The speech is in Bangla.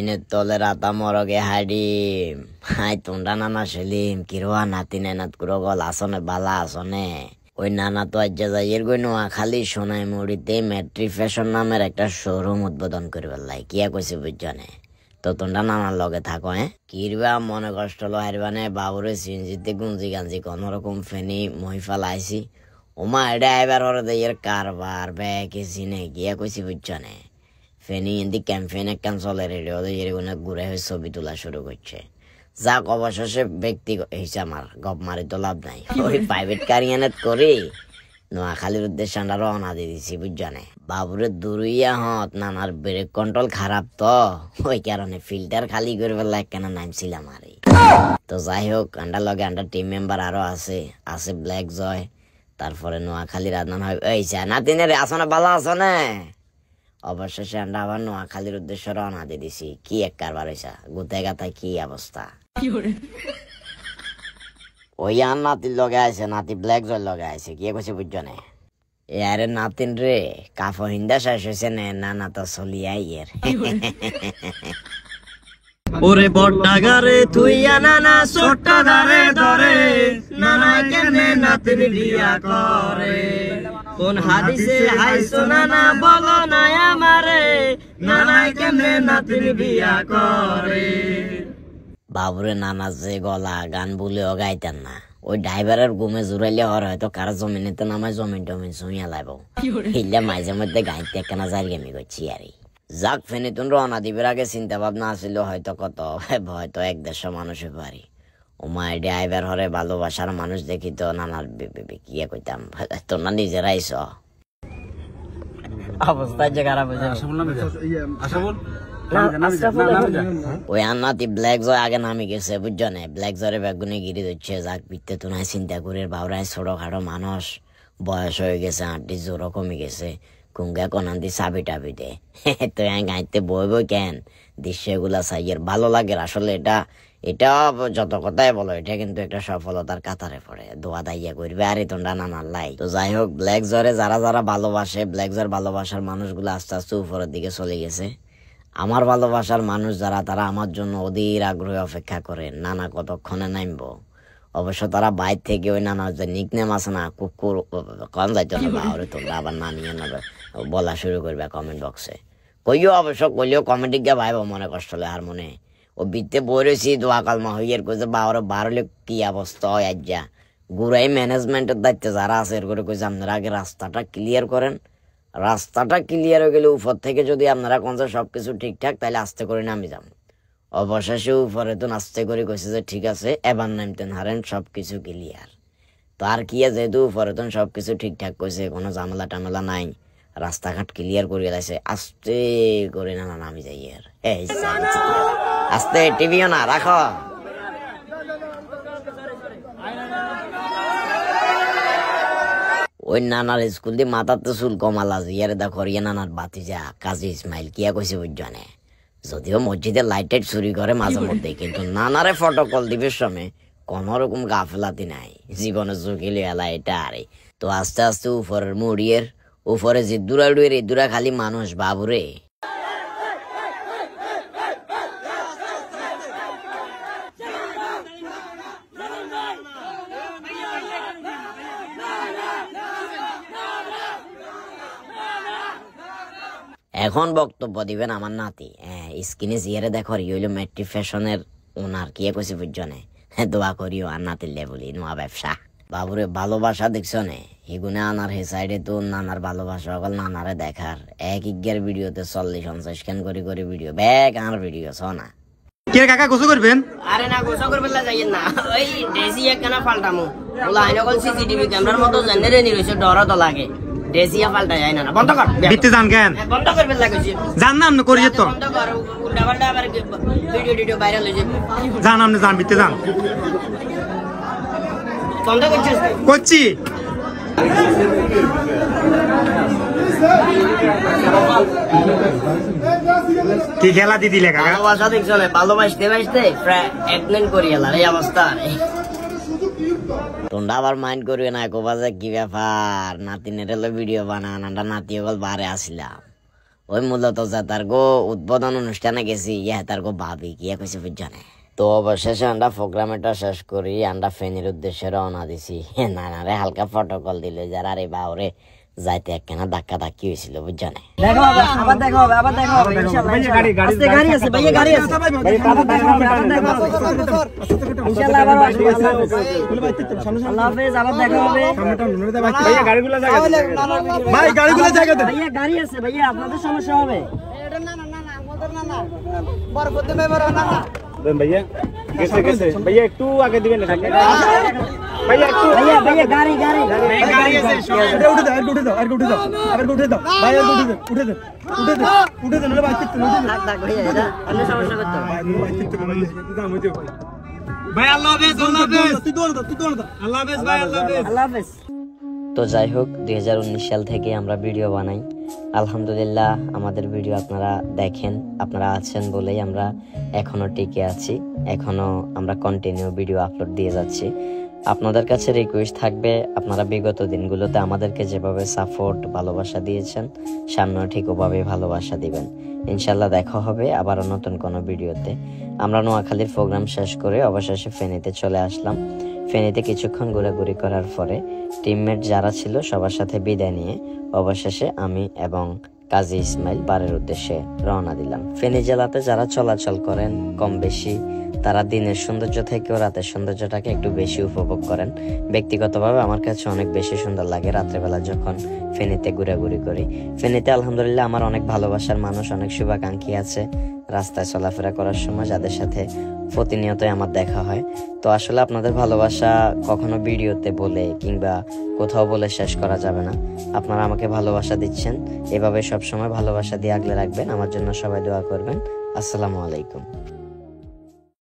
আইনের তলে রাতা মরগে হাডিম হাই তোমরা নানা সেলিম কিরোয়া নাতিনে নাত কুরো গল আসনে বালা আসনে ওই নানা তো আজ যাইয়ের গই নোয়া খালি সোনাই মুড়িতে মেট্রি ফ্যাশন নামের একটা শোরুম উদ্বোধন করবে লাই কিয়া কইছে বুঝছনে তো তোমরা নানার লগে থাকো কিরবা মনে কষ্ট লো হারবানে বাবুরে সিনজিতে গুঞ্জি গাঞ্জি কোন রকম ফেনি মহিফাল আইছি ওমা এটা এবার হরে দেয়ের কারবার ব্যাকে সিনে গিয়া কইছি বুঝছনে ফেনি ইন্দি ক্যাম্পেইন একখান চলে রেডিও এরগুলো ঘুরে হয়ে ছবি তোলা শুরু করছে যাক অবশেষে ব্যক্তি হিসেবে আমার গপ মারি তো লাভ নাই ওই প্রাইভেট কার এনে করি নোয়াখালীর উদ্দেশ্যে আমরা রওনা দিয়ে দিছি বুঝছনে বাবুরে দূরইয়া হত নানার ব্রেক কন্ট্রোল খারাপ তো ওই কারণে ফিল্টার খালি করে ফেলা কেন নামছিলাম আর তো যাই হোক আন্ডার লগে আন্ডার টিম মেম্বার আরো আছে ব্ল্যাক জয় তারপরে নোয়াখালীর আদনান হয় এই নাতিনের আসনে ভালো আছো না অবশেষে আমরা আবার নোয়াখালীর উদ্দেশ্যে রওনা দিয়ে দিছি কি এক কারবার হইছা গুতে গাতায় কি অবস্থা ওই আর নাতির লগে আছে নাতি ব্ল্যাক জয় লগে আছে কি কইছে বুঝছনে আরে নাতিন রে কাফ হিন্দা শেষ হয়েছে না তো চলিয়াই এর ওরে বড়ডাগারে তুইয়া নানা ছোট্টা ধারে ধরে নানা কেনে নাতির বিয়া করে কোন হাদিসে হাইছো নানা বলো না আমারে নানা কেনে নাতির বিয়া করে বাবুরে নানা যে গলা গান বলেও গাইতেন না ওই ড্রাইভারের ঘুমে জুড়াইলে হর হয়তো কারো জমিনেতে নামায় জমিন টমিন শুইয়া লাইব হিল্লা মাঝে মধ্যে গাইতে একখানা জারিগামি করছি আর যাক ফেনি তুমি রওনা দিবের আগে চিন্তা ভাবনা আসিল হয়তো কত হয়তো 1-150 মানুষে পারি ওমা ড্রাইভার হরে ভালোবাসার মানুষ দেখি তো নানার কিয়া কইতাম তোমরা নিজেরা আইস অবস্থা যে খারাপ হয়েছে ওই আন্নাতি ব্ল্যাক জয় আগে নামি গেছে বুঝছনে ব্ল্যাক জয়ের ব্যাগুনে গিরি দিচ্ছে যাক বিত্তে তো নাই চিন্তা করে বাবুরাই ছোটখাটো মানুষ বয়স হয়ে গেছে আঁটি জোরও কমে গেছে কুঙ্গা কনান্তি চাবি টাবি দে তো গাইতে বইব কেন দৃশ্যগুলা চাইয়ের ভালো লাগে আসলে এটা যত কথাই বলো এটা কিন্তু একটা সফলতার কাতারে পড়ে দোয়া দাইয়া করবে আরে তোমরা নানার লাই তো যাই হোক ব্ল্যাক জরে যারা ভালোবাসে ব্ল্যাক জর ভালোবাসার মানুষগুলো আস্তে আস্তে উপরের দিকে চলে গেছে আমার ভালোবাসার মানুষ যারা তারা আমার জন্য অধীর আগ্রহে অপেক্ষা করে নানা কতক্ষণে নামবো অবশ্য তারা বাইর থেকে ওই নানা যে নিকনেম আছে না কুকুর কম যাইতে হবে আর তোমরা আবার নামিয়ে নেবে বলা শুরু করবে কমেন্ট বক্সে কইও অবশ্য কইলেও কমেন্টে গিয়ে ভাইব মনে কষ্ট হলে আর মনে ও বিত্তে বই রয়েছি দোয়া কালমা হইয়ের কইছে বারো বারোলে কি অবস্থা হয় আজ যা গুড়াই ম্যানেজমেন্টের দায়িত্বে যারা আছে এর করে কইছে আপনারা আগে রাস্তাটা ক্লিয়ার করেন রাস্তাটা ক্লিয়ার হয়ে গেলে উপর থেকে যদি আপনারা কোন সবকিছু ঠিকঠাক তাহলে আস্তে করে নামি যান অবশেষে উপরে তো আস্তে করে কইছে যে ঠিক আছে এবার নামতেন হারেন সবকিছু ক্লিয়ার তো আর কি যেহেতু উপরে তো সবকিছু ঠিকঠাক কইছে কোনো ঝামেলা টামেলা নাই রাস্তাঘাট ক্লিয়ার করে গেছে আস্তে করে না নামি যাই আর এই আস্তে টিভিও না রাখো ওই নানার স্কুল দিয়ে মাথার তো চুল কমাল আছে ইয়ারে দেখো ইয়ে নানার বাতিজা কাজী ইসমাইল কিয়া কইছে বুঝছনে যদিও মসজিদের লাইট চুরি করে মাঝে মধ্যে কিন্তু নানারে ফটো কল দিবে সময় কোন রকম গাফেলাতি নাই জীবনে ঝুঁকিলে এলা এটা আরে তো আস্তে আস্তে উপরের মুড়িয়ের উপরে যে দূরা ডুয়ের এই দূরা খালি মানুষ বাবুরে এখন বক্তব্য দিবেন আমার নাতি স্ক্রিনে জিয়ারে দেখো হইলো মেট্রি ফ্যাশনের ওনার কি কইছে বুঝছনে দোয়া করিও আর নাতির লেবুলি নোয়া ব্যবসা বাবুরে ভালোবাসা দেখছো নে হিগুনে আনার হে সাইডে তো নানার ভালোবাসা সকল নানারে দেখার এক ইজ্ঞার ভিডিওতে 40-50 স্ক্যান করে ভিডিও ব্যাগ আর ভিডিও শোনা কে কাকা গোসল করবেন আরে না গোসল করবেন না যাইয়েন না ওই ডেসি একখানা পাল্টামু ওলা আইনা কল সিসিটিভি ক্যামেরার মতো জেনারে নি রইছে ডর তো লাগে ডেসিয়া পাল্টা যায় না বন্ধ কর বিতে জান কেন বন্ধ করবেন লাগছে জান না আপনি করিয়ে তো বন্ধ কর উল্টা পাল্টা আবার ভিডিও ভাইরাল হয়ে যাবে জান আপনি জান বিতে জান বন্ধ করছিস করছি কি খেলা দিদিলে কাকা ভালোবাসা দেখছো না ভালোবাসতে প্রায় 1 মিনিট করি এলার এই অবস্থা তোমরা আবার মাইন্ড করবে না কোবা যে কি ব্যাপার নাতিনের ভিডিও বানান আমরা নাতি ওগুলো বারে আসিলাম ওই মূলত যা তার গো উদ্বোধন অনুষ্ঠানে গেছি ইয়া তার গো ভাবি কি কইছে বুঝছনে। তো অবশেষে আমরা প্রোগ্রামটা শেষ করি, আমরা ফেনীর উদ্দেশ্যে রওনা দিছি। নানারে হালকা প্রটোকল দিলে যারা রে বাউরে যাইতে একখানা ধাক্কা ধাক্কি হয়েছিল বুঝছনে। দেখা হবে, আবার দেখা হবে, আবার দেখা হবে ইনশাআল্লাহ। আস্তে গাড়ি আছে ভাইয়া, গাড়ি আছে আবার দেখা হবে, আবার দেখা হবে ইনশাআল্লাহ। আবার আসবে। আল্লাহ হাফেজ, আবার দেখা হবে। ভাইয়া গাড়িগুলো জায়গা ভাই, গাড়িগুলো জায়গা দেন ভাইয়া গাড়ি আছে ভাইয়া, আপনাদের সমস্যা হবে। এটা না না না না আমাদের না না বরকতে মেবর না না দেন ভাইয়া। গেছে গেছে ভাইয়া, একটু আগে দিবেন না ভাইয়া, একটু ভাইয়া গাড়ি গাড়ি গাড়ি আছে। এটা উঠে দাও, আর উঠে দাও, আর উঠে দাও, আর উঠে দাও ভাই, আর উঠে দাও, উঠে দাও, উঠে দাও, উঠে দাও, না ভাই ঠিক উঠে দাও থাক ভাইয়া, এটা অন্য সমস্যা করতে হবে। ভাই ঠিক ভাই, দাম হইতে ভাই। আল্লাহ হাফেজ, আল্লাহ হাফেজ, তুই দৌড় দাও, তুই দৌড় দাও। আল্লাহ হাফেজ ভাই, আল্লাহ হাফেজ, আল্লাহ হাফেজ। তো যাই হোক 2019 সাল থেকে আমরা ভিডিও বানাই, আলহামদুলিল্লাহ আমাদের ভিডিও আপনারা দেখেন, আপনারা আছেন বলেই আমরা এখনো টিকে আছি, এখনো আমরা কন্টিনিউ ভিডিও আপলোড দিয়ে যাচ্ছি। আপনাদের কাছে রিকোয়েস্ট থাকবে, আপনারা বিগত দিনগুলোতে আমাদেরকে যেভাবে সাপোর্ট ভালোবাসা দিয়েছেন সামনেও ঠিক ওভাবে ভালোবাসা দিবেন। ইনশাল্লাহ দেখা হবে আবারও নতুন কোনো ভিডিওতে। আমরা নোয়াখালীর প্রোগ্রাম শেষ করে অবশেষে ফেনীতে চলে আসলাম। ফেনীতে কিছুক্ষণ ঘোরাঘুরি করার পরে টিমমেট যারা ছিল সবার সাথে বিদায় নিয়ে অবশেষে আমি এবং কাজী ইসমাইল বাড়ির উদ্দেশ্যে রওনা দিলাম। ফেনী জেলাতে যারা চলাচল করেন কম বেশি তারা দিনের সৌন্দর্য থেকেও রাতের সৌন্দর্যটাকে একটু বেশি উপভোগ করেন। ব্যক্তিগতভাবে আমার কাছে অনেক বেশি সুন্দর লাগে রাত্রেবেলা যখন ফেনীতে ঘোরাঘুরি করি। ফেনীতে আলহামদুলিল্লাহ আমার অনেক ভালোবাসার মানুষ, অনেক শুভাকাঙ্ক্ষী আছে রাস্তায় চলাফেরা করার সময়, যাদের সাথে প্রতিনিয়তই আমার দেখা হয়। তো আসলে আপনাদের ভালোবাসা কখনো ভিডিওতে বলে কিংবা কোথাও বলে শেষ করা যাবে না। আপনারা আমাকে ভালোবাসা দিচ্ছেন, এভাবে সবসময় ভালোবাসা দিয়ে আগলে রাখবেন। আমার জন্য সবাই দোয়া করবেন। আসসালামু আলাইকুম।